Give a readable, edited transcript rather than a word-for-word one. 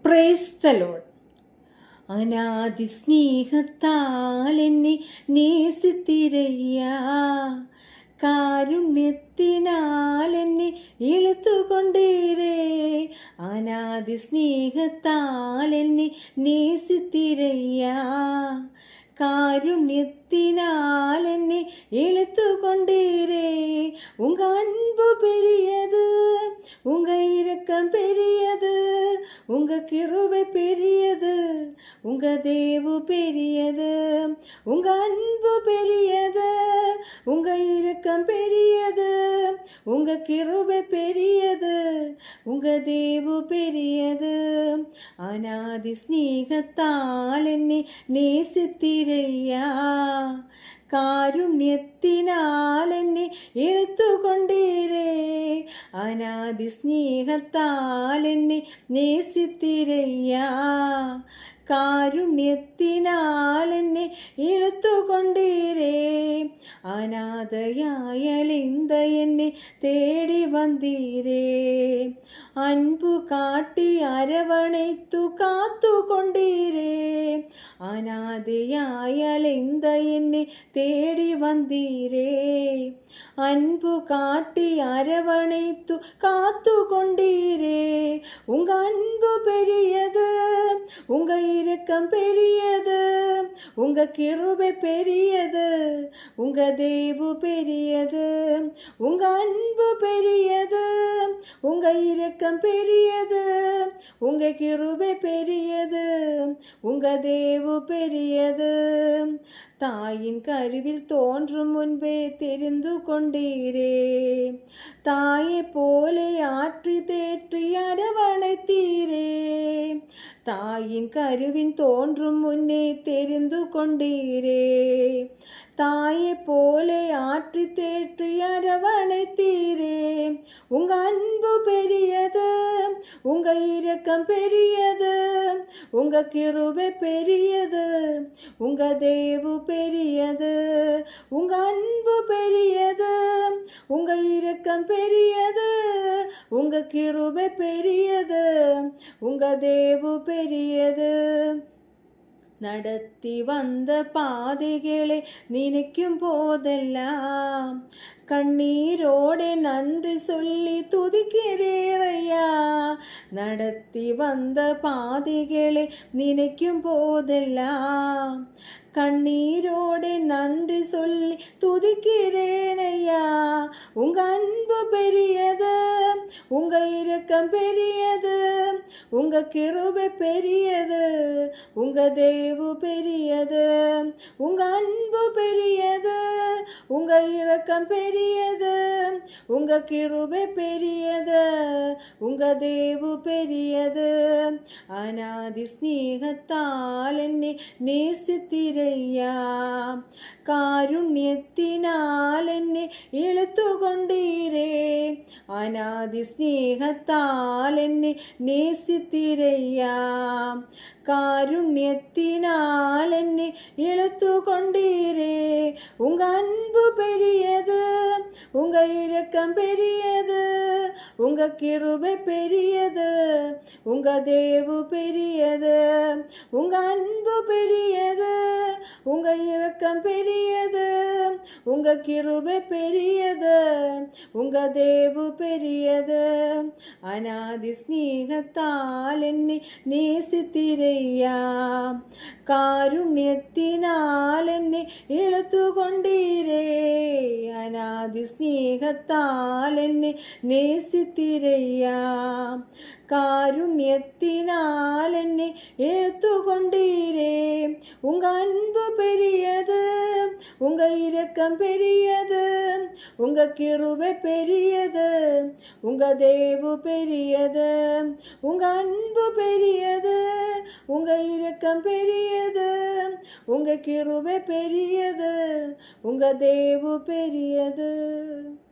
Praise the Lord. അനാദി സ്നേഹത്താൽ എന്നെ നേസിത്തിരയ്യാ, കാരുണ്യത്തിനാൽ എന്നെ ഇழுத்துകൊண்டீரே. അനാദി സ്നേഹത്താൽ എന്നെ നേസിത്തിരയ്യാ, காருண்யத்தினால் என்னை இழுத்துகொண்டீரே. உங்க அன்பு பெரியது, உங்க இரக்கம் பெரியது, உங்க கிருபை பெரியது, உங்க தேவு பெரியது. உங்க அன்பு பெரியது, உங்க இரக்கம் பெரியது, உங்க கிருபை பெரியது, உங்க தேவு பெரியது. அநாதி ஸ்நேகத்தால் என்னை நேசித்தீரையா, காருண்யத்தினால் என்னை இழுத்துகொண்டீரே. அநாதி ஸ்நேகத்தால் என்னை நேசித்தீரையா, காருண்யத்தினால் என்னை இழுத்துகொண்டீரே. அநாதையாய் அழிந்த என்னை தேடி வந்தீரே. அன்பு காட்டி அரவணைத்து காத்து கொண்டீரே. அநாதையாய் அழிந்த என்னை தேடி வந்தீரே. அன்பு காட்டி அரவணைத்து காத்து கொண்டீரே. உங்க அன்பு பெரியது, உங்க இரக்கம் பெரியது, உங்க கிருபை பெரியது, உங்க தேவு பெரியது. உங்க அன்பு பெரியது, உங்க இரக்கம் பெரியது, உங்க கிருபை பெரியது, உங்க தேவு பெரியது. தாயின் கருவில் தோன்றும் முன்பே தெரிந்து கொண்டீரே. தாயை போலே ஆற்றி தேற்றி அரவணைத்தீரே. தாயின் கருவின் தோன்றும் முன்னே தெரிந்து கொண்டீரே. தாயை போலே ஆற்றி தேற்றி அரவணைத்தீரே. உங்க அன்பு பெரியது, உங்க இரக்கம் பெரியது, உங்க கிருபை பெரியது, உங்க தேவு பெரியது. உங்க அன்பு பெரியது, உங்க இரக்கம் பெரியது, உங்க கிருபை பெரியது, உங்க தேவு பெரியது. நடத்தி வந்த பாதைகளை நினைக்கும் போதெல்லாம் கண்ணீரோடு நன்றி சொல்லி துதிக்கிறேரையா. நடத்தி வந்த பாதைகளை நினைக்கும் போதெல்லாம் கண்ணீரோடு நன்றி சொல்லி துதிக்கிறேனையா. உங்க அன்பு பெரியது, உங்க இரக்கம் பெரியது, உங்க கிருபை பெரியது, உங்க தேவு பெரியது. உங்க அன்பு பெரியது, உங்க இரக்கம் பெரியது, உங்க கிருபை பெரியது, உங்க தேவு பெரியது. அநாதி ஸ்நேகத்தால் என்னை நேசித்தீரையா, காருண்யத்தினால் என்னை இழுத்துகொண்டீரே. அநாதி ஸ்நேகத்தால் என்னை நேசித்தீரையா, காருண்யத்தினால் என்னை இழுத்துகொண்டீரே. உங்க அன்பு பெரியது, உங்க இரக்கம் பெரியது, உங்க கிருபை பெரியது, உங்க தேவு பெரியது. உங்க அன்பு பெரியது, உங்க இரக்கம் பெரியது, உங்க கிருபை பெரியது, உங்க தேவு பெரியது. அநாதி ஸ்நேகத்தால் என்னை நேசித்தீரையா, காருண்யத்தினால் என்னை இழுத்துகொண்டீரே. அநாதி ஸ்நேகத்தால் என்னை நேசித்தீரையா, காருண்யத்தினால் என்னை இழுத்துக்கொண்டீரே. உங்க அன்பு பெரியது, உங்க இரக்கம் பெரியது, உங்க கிருபை பெரியது, உங்க தேவு பெரியது. உங்க அன்பு பெரியது, உங்க இரக்கம் பெரியது, உங்க கிருபை பெரியது, உங்க தேவு பெரியது.